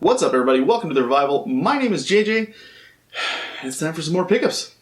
What's up, everybody? Welcome to The Revival. My name is JJ, and it's time for some more pickups.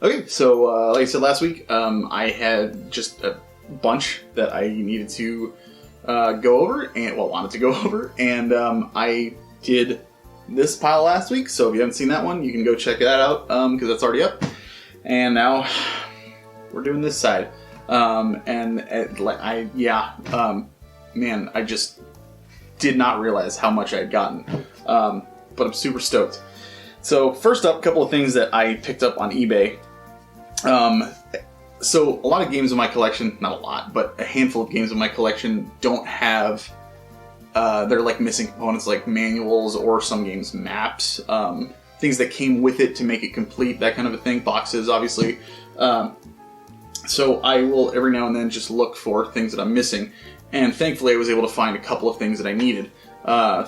Okay, so like I said last week, I had just a bunch that I needed to go over, and wanted to go over, and I did this pile last week. So if you haven't seen that one, you can go check that out because that's already up. And now we're doing this side, man, I just did not realize how much I had gotten, but I'm super stoked. So first up, a couple of things that I picked up on eBay. So a lot of games in my collection, not a lot, but a handful of games in my collection don't have, they're like missing components like manuals or some games maps, things that came with it to make it complete, that kind of a thing, boxes obviously. So I will every now and then just look for things that I'm missing, and thankfully I was able to find a couple of things that I needed.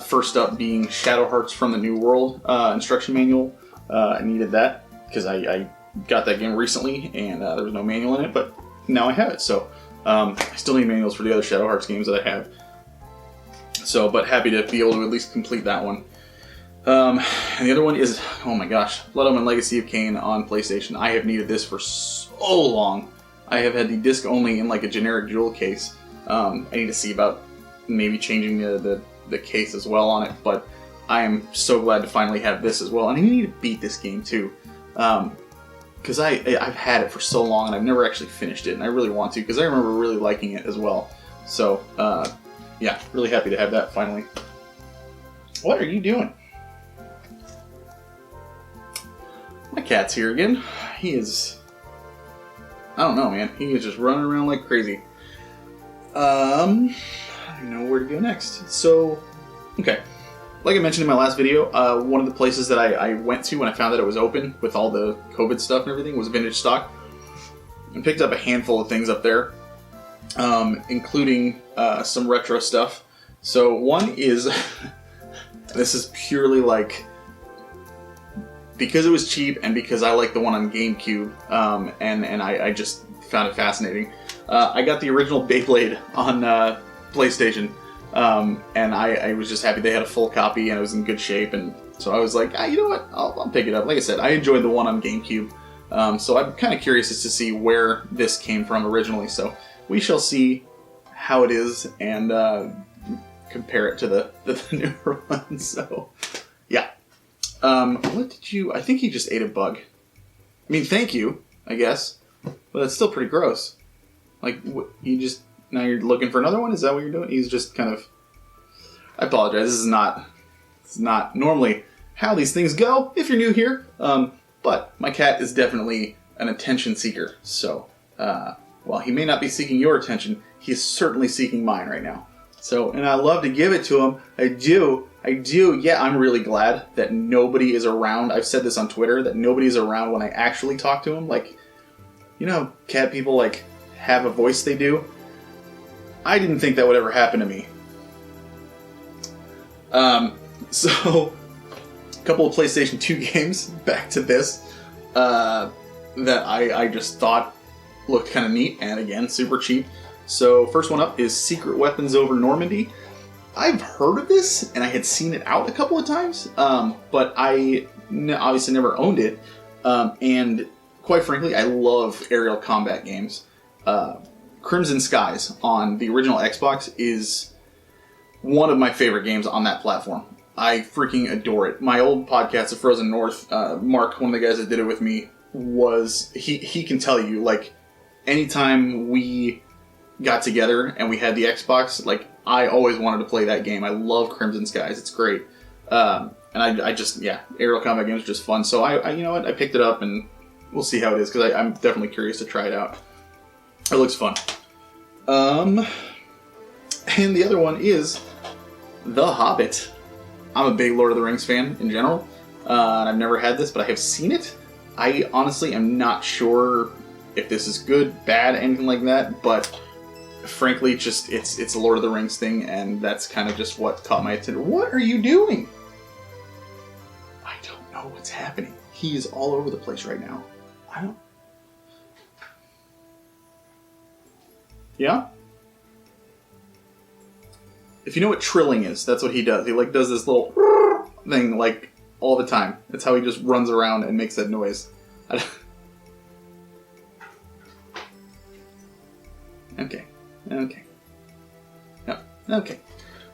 First up being Shadow Hearts from the New World instruction manual. I needed that because I got that game recently, and there was no manual in it, but now I have it. So I still need manuals for the other Shadow Hearts games that I have. So, but happy to be able to at least complete that one. And the other one is, oh my gosh, Blood Omen Legacy of Kain on PlayStation. I have needed this for so long. I have had the disc only in like a generic jewel case. I need to see about maybe changing the case as well on it, but I am so glad to finally have this as well. And I need to beat this game too. Because I've had it for so long and I've never actually finished it, and I really want to because I remember really liking it as well. So, yeah, really happy to have that finally. What are you doing? My cat's here again. He is... I don't know, man. He is just running around like crazy. I don't know where to go next. So, okay. Like I mentioned in my last video, one of the places that I went to when I found that it was open with all the COVID stuff and everything was Vintage Stock. And picked up a handful of things up there, including some retro stuff. So one is, this is purely like, because it was cheap and because I like the one on GameCube, and I just found it fascinating. I got the original Beyblade on PlayStation. And I was just happy they had a full copy and it was in good shape, and so I was like, you know what, I'll pick it up. Like I said, I enjoyed the one on GameCube, so I'm kind of curious as to see where this came from originally, so we shall see how it is and compare it to the newer one. So yeah, what did you, I think he just ate a bug. I mean, thank you, I guess, but it's still pretty gross. Like, you just... Now you're looking for another one? Is that what you're doing? He's just kind of... I apologize. This is not normally how these things go if you're new here. But my cat is definitely an attention seeker. So, while he may not be seeking your attention, he's certainly seeking mine right now. So, and I love to give it to him. I do. Yeah, I'm really glad that nobody is around. I've said this on Twitter, that nobody is around when I actually talk to him. Like, you know how cat people, like, have a voice they do? I didn't think that would ever happen to me. So, a couple of PlayStation 2 games, back to this, that I just thought looked kind of neat, and again, super cheap. So, first one up is Secret Weapons Over Normandy. I've heard of this, and I had seen it out a couple of times, but I obviously never owned it, and quite frankly, I love aerial combat games. Crimson Skies on the original Xbox is one of my favorite games on that platform. I freaking adore it. My old podcast, The Frozen North, Mark, one of the guys that did it with me, he can tell you, like, anytime we got together and we had the Xbox, like, I always wanted to play that game. I love Crimson Skies. It's great. And I just, yeah, aerial combat games are just fun. So I you know what, I picked it up and we'll see how it is, because I'm definitely curious to try it out. It looks fun. And the other one is The Hobbit. I'm a big Lord of the Rings fan in general, and I've never had this, but I have seen it. I honestly am not sure if this is good, bad, anything like that, but frankly, just it's a Lord of the Rings thing, and that's kind of just what caught my attention. What are you doing? I don't know what's happening. He is all over the place right now. I don't... Yeah? If you know what trilling is, that's what he does. He like does this little thing like all the time. That's how he just runs around and makes that noise. Okay. Okay. No. Okay.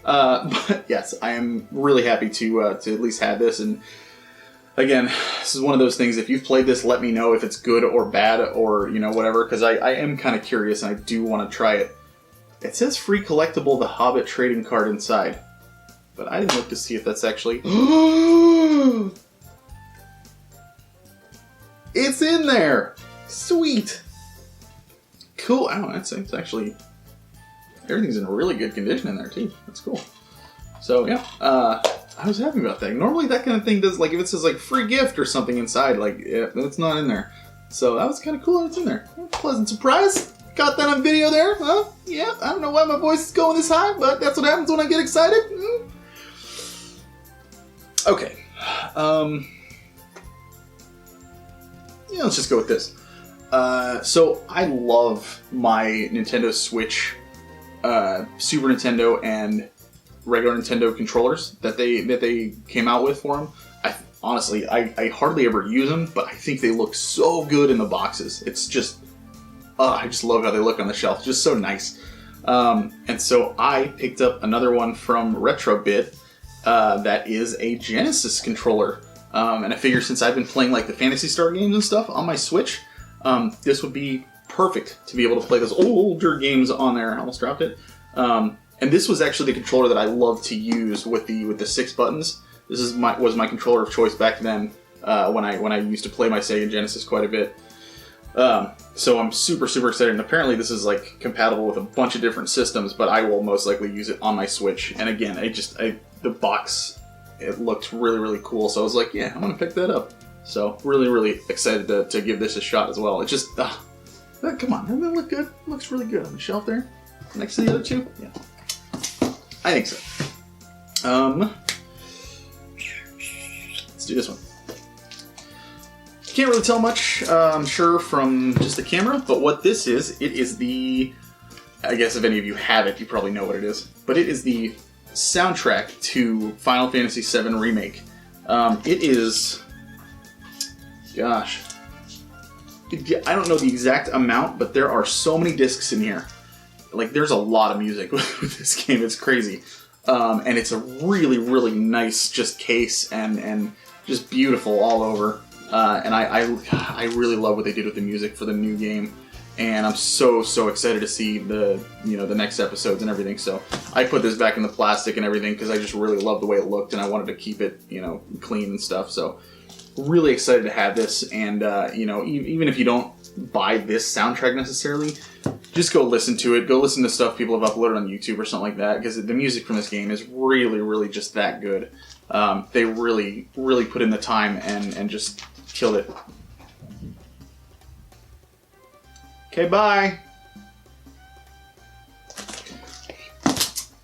But yes, I am really happy to at least have this. And again, this is one of those things. If you've played this, let me know if it's good or bad or whatever, because I am kind of curious and I do want to try it. It says free collectible The Hobbit trading card inside, but I didn't look to see if that's actually. It's in there. Sweet. Cool. Oh, it's actually, everything's in really good condition in there too. That's cool. So yeah, I was happy about that. Normally that kind of thing does, like if it says like free gift or something inside, like it's not in there. So that was kind of cool that it's in there. Pleasant surprise. Got that on video there, huh? Yeah, I don't know why my voice is going this high, but that's what happens when I get excited. Okay. Yeah, let's just go with this. So I love my Nintendo Switch, Super Nintendo, and regular Nintendo controllers that they came out with for them. Honestly, I hardly ever use them, but I think they look so good in the boxes. It's just, I just love how they look on the shelf. Just so nice. And so I picked up another one from Retrobit that is a Genesis controller. And I figure since I've been playing like the Phantasy Star games and stuff on my Switch, this would be perfect to be able to play those older games on there. I almost dropped it. And this was actually the controller that I love to use with the 6 buttons. This was my controller of choice back then when I used to play my Sega Genesis quite a bit. So I'm super excited, and apparently this is like compatible with a bunch of different systems, but I will most likely use it on my Switch. And again, the box, it looked really cool, so I was like, yeah, I'm gonna pick that up. So really excited to give this a shot as well. It just, come on, doesn't that look good? It looks really good on the shelf there, next to the other two. Yeah, I think so. Let's do this one. Can't really tell much, I'm sure, from just the camera, but what this is, it is the, I guess if any of you have it, you probably know what it is, but it is the soundtrack to Final Fantasy VII Remake. It is, gosh, I don't know the exact amount, but there are so many discs in here. Like, there's a lot of music with this game, it's crazy. And it's a really nice just case and just beautiful all over. And I really love what they did with the music for the new game, and I'm so excited to see the next episodes and everything. So I put this back in the plastic and everything because I just really loved the way it looked, and I wanted to keep it clean and stuff. So really excited to have this, and even if you don't buy this soundtrack necessarily, just go listen to it. Go listen to stuff people have uploaded on YouTube or something like that, because the music from this game is really just that good. They really put in the time and just killed it. Okay, bye.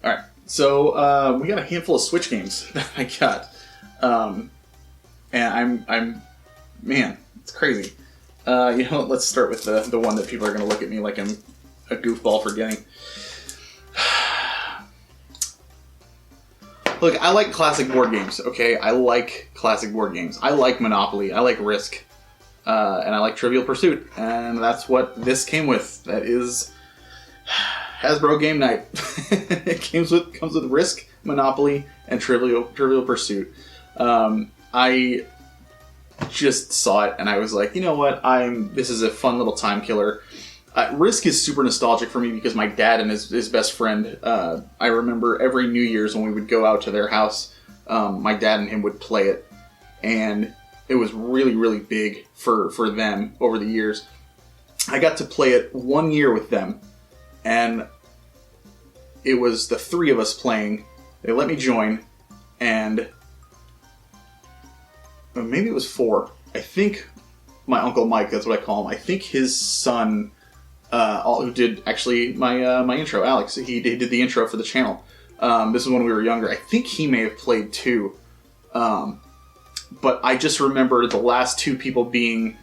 Alright, so we got a handful of Switch games that I got. And I'm man, it's crazy. Let's start with the one that people are going to look at me like I'm a goofball for getting. Look, I like classic board games, okay? I like classic board games. I like Monopoly, I like Risk, and I like Trivial Pursuit, and that's what this came with. That is Hasbro Game Night. It comes with Risk, Monopoly, and Trivial Pursuit. I just saw it, and I was like, you know what? This is a fun little time killer. Risk is super nostalgic for me because my dad and his best friend, I remember every New Year's when we would go out to their house, my dad and him would play it, and it was really big for them over the years. I got to play it 1 year with them, and it was the 3 of us playing. They let me join, and maybe it was 4. I think my Uncle Mike, that's what I call him, I think his son, who did actually my intro, Alex, he did the intro for the channel. This is when we were younger. I think he may have played too. But I just remember the last 2 people being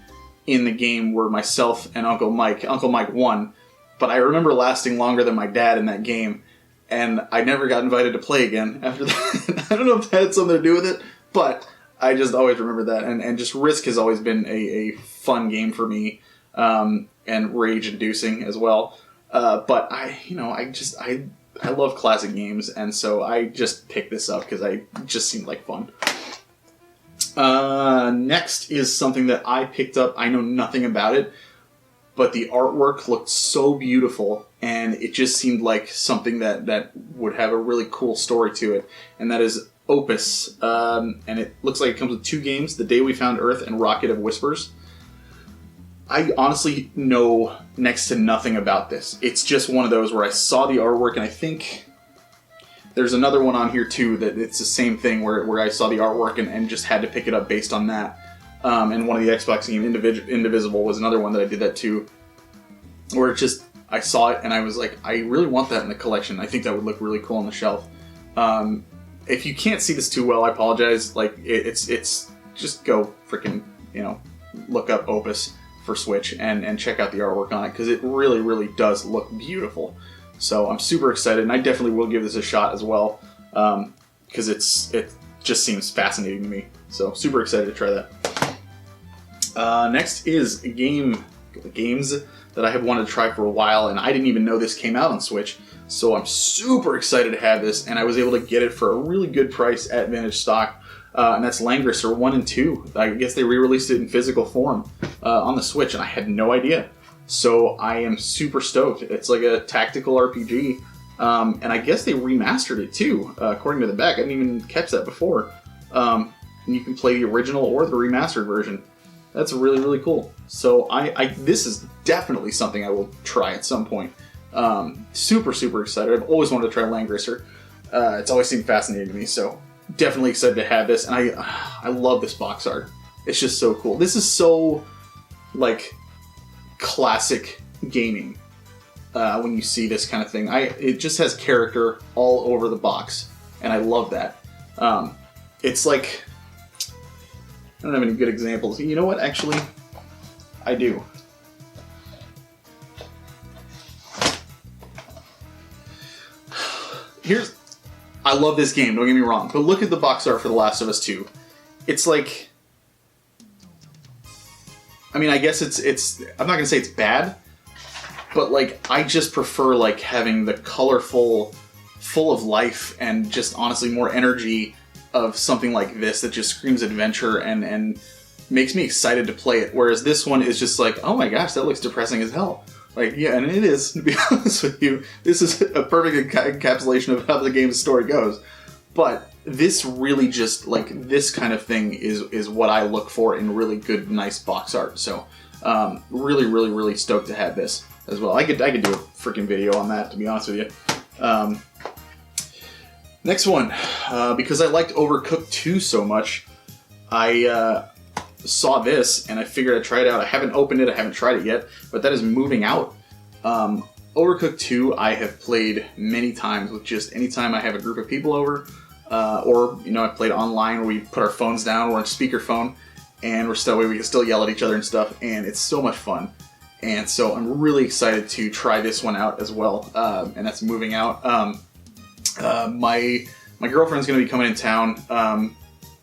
in the game were myself and Uncle Mike. Uncle Mike won, but I remember lasting longer than my dad in that game, and I never got invited to play again after that. I don't know if that had something to do with it, but I just always remember that. And just Risk has always been a fun game for me, and rage-inducing as well. But I love classic games, and so I just picked this up because it just seemed like fun. Next is something that I picked up. I know nothing about it, but the artwork looked so beautiful, and it just seemed like something that would have a really cool story to it, and that is Opus. And it looks like it comes with 2 games, The Day We Found Earth and Rocket of Whispers. I honestly know next to nothing about this. It's just one of those where I saw the artwork, and I think there's another one on here too that it's the same thing where I saw the artwork and just had to pick it up based on that. And one of the Xbox games, Indivisible, was another one that I did that too, where I saw it and I was like, I really want that in the collection. I think that would look really cool on the shelf. If you can't see this too well, I apologize. Like it's just go freaking look up Opus for Switch and check out the artwork on it, because it really, really does look beautiful. So I'm super excited, and I definitely will give this a shot as well, because it just seems fascinating to me. So super excited to try that. Next is games that I have wanted to try for a while, and I didn't even know this came out on Switch. So I'm super excited to have this, and I was able to get it for a really good price at Vintage Stock. And that's Languists 1 and 2. I guess they re-released it in physical form on the Switch, and I had no idea. So I am super stoked. It's like a tactical RPG, and I guess they remastered it too, according to the back. I didn't even catch that before. And you can play the original or the remastered version. That's really, really cool. So this is definitely something I will try at some point. Super, super excited. I've always wanted to try Languister. It's always seemed fascinating to me, so definitely excited to have this. And I love this box art. It's just so cool. This is so, like, classic gaming when you see this kind of thing. It just has character all over the box, and I love that. It's like, I don't have any good examples. You know what? Actually, I do. I love this game, don't get me wrong, but look at the box art for The Last of Us 2. It's like, I mean, I guess it's I'm not gonna say it's bad, but like, I just prefer like having the colorful, full of life, and just honestly more energy of something like this that just screams adventure and makes me excited to play it. Whereas this one is just like, oh my gosh, that looks depressing as hell. Like, yeah, and it is, to be honest with you. This is a perfect encapsulation of how the game's story goes. But this really just, like, this kind of thing is what I look for in really good, nice box art. So, really, really, really stoked to have this as well. I could do a freaking video on that, to be honest with you. Next one, because I liked Overcooked 2 so much, I saw this and I figured I'd try it out. I haven't opened it, I haven't tried it yet, but that is Moving Out. Overcooked 2 I have played many times with just anytime I have a group of people over, or I played online where we put our phones down, we're on speakerphone, and we can still yell at each other and stuff, and it's so much fun. And so I'm really excited to try this one out as well, and that's Moving Out. My girlfriend's going to be coming in town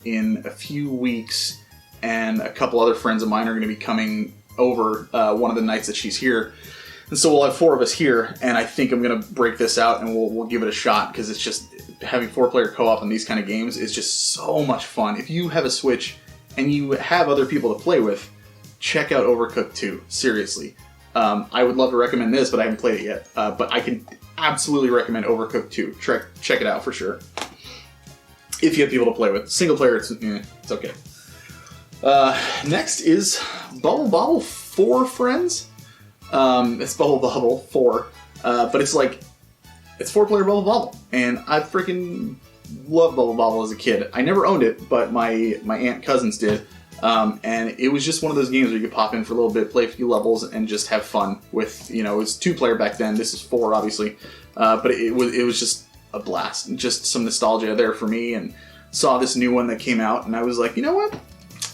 in a few weeks, and a couple other friends of mine are going to be coming over one of the nights that she's here. And so we'll have 4 of us here, and I think I'm going to break this out and we'll give it a shot, because it's just, having 4-player co-op on these kind of games is just so much fun. If you have a Switch and you have other people to play with, check out Overcooked 2. Seriously. I would love to recommend this, but I haven't played it yet. But I can absolutely recommend Overcooked 2. Check it out for sure. If you have people to play with. Single player, it's okay. Next is Bubble Bobble 4 Friends. It's Bubble Bobble 4, but it's like, it's 4-player Bubble Bobble, and I freaking loved Bubble Bobble as a kid. I never owned it, but my aunt cousins did, and it was just one of those games where you could pop in for a little bit, play a few levels, and just have fun with, it was 2-player back then, this is 4 obviously, but it was just a blast, just some nostalgia there for me, and saw this new one that came out, and I was like, you know what,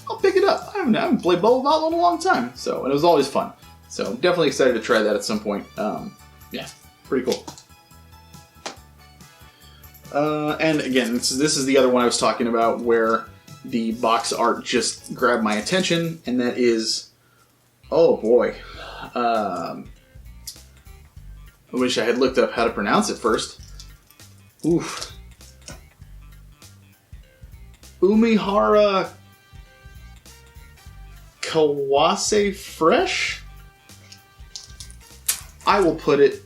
I'll pick it up. I haven't played Bubble Bobble in a long time, so, and it was always fun. So definitely excited to try that at some point. Yeah, pretty cool. And again, this is the other one I was talking about where the box art just grabbed my attention, and that is, oh boy. I wish I had looked up how to pronounce it first. Oof. Umihara Kawase Fresh? I will put it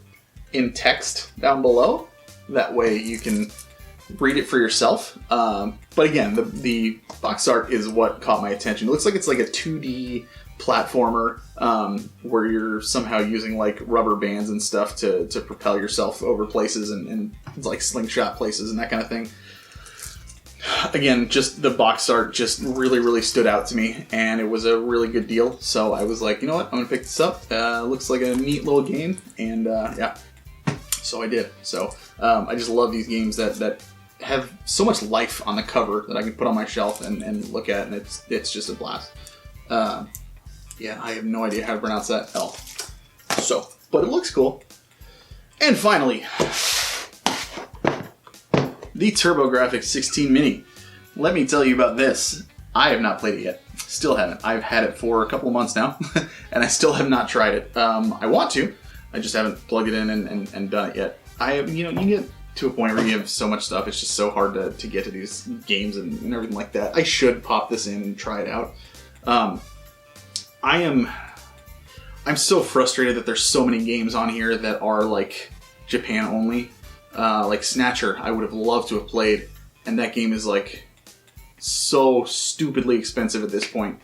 in text down below. That way you can read it for yourself. But again, the box art is what caught my attention. It looks like it's like a 2D platformer where you're somehow using like rubber bands and stuff to propel yourself over places and like slingshot places and that kind of thing. Again, just the box art just really, really stood out to me, and it was a really good deal. So I was like, you know what, I'm gonna pick this up. Looks like a neat little game, and yeah, so I did. So I just love these games that have so much life on the cover that I can put on my shelf and look at, and it's just a blast. Yeah, I have no idea how to pronounce that at all. So, but it looks cool. And finally, the TurboGrafx 16 Mini. Let me tell you about this. I have not played it yet. Still haven't. I've had it for a couple of months now, and I still have not tried it. I want to. I just haven't plugged it in and done it yet. You get to a point where you have so much stuff, it's just so hard to get to these games and everything like that. I should pop this in and try it out. I'm so frustrated that there's so many games on here that are like Japan only. Like Snatcher, I would have loved to have played, and that game is like so stupidly expensive at this point.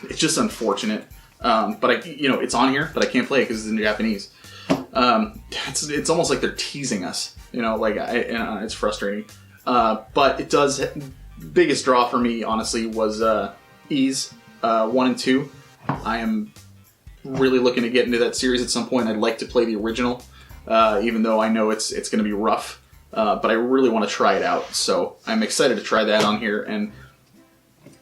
It's just unfortunate. But it's on here, but I can't play it because it's in Japanese. It's almost like they're teasing us, it's frustrating. But it does. Biggest draw for me, honestly, was Ys 1 and 2. I am really looking to get into that series at some point. I'd like to play the original. Even though I know it's going to be rough, but I really want to try it out. So I'm excited to try that on here, and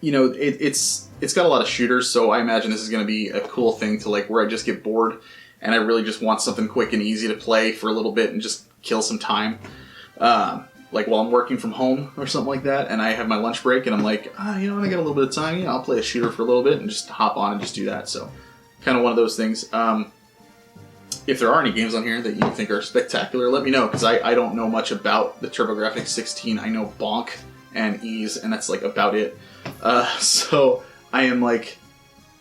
it's got a lot of shooters. So I imagine this is going to be a cool thing to like where I just get bored, and I really just want something quick and easy to play for a little bit and just kill some time, like while I'm working from home or something like that. And I have my lunch break, and I'm like, I got a little bit of time. I'll play a shooter for a little bit and just hop on and just do that. So kind of one of those things. If there are any games on here that you think are spectacular, let me know, because I don't know much about the TurboGrafx 16. I know Bonk and Ys, and that's like about it. So I am like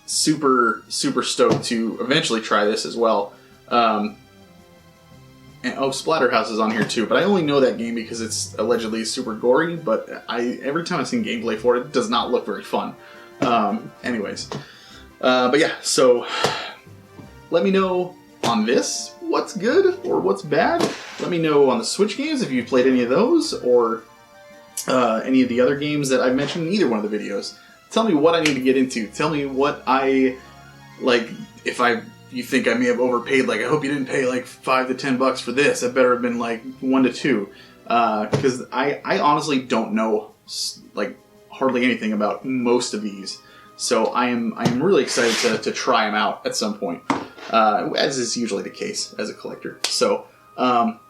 super, super stoked to eventually try this as well. And Splatterhouse is on here too, but I only know that game because it's allegedly super gory, but every time I've seen gameplay for it, it does not look very fun. Anyways. But yeah, so let me know on this what's good or what's bad. Let me know on the Switch games if you've played any of those, or any of the other games that I've mentioned in either one of the videos. Tell me what I need to get into. Tell me what I like. If you think I may have overpaid, like I hope you didn't pay like $5 to $10 for this. It better have been like $1 to $2, because I honestly don't know like hardly anything about most of these. So I am really excited to try them out at some point, as is usually the case as a collector. So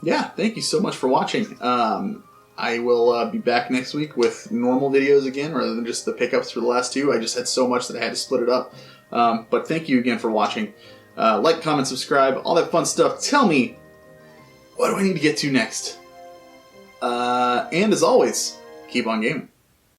yeah, thank you so much for watching. I will be back next week with normal videos again, rather than just the pickups for the last two. I just had so much that I had to split it up. But thank you again for watching. Like, comment, subscribe, all that fun stuff. Tell me, what do I need to get to next? And as always, keep on gaming.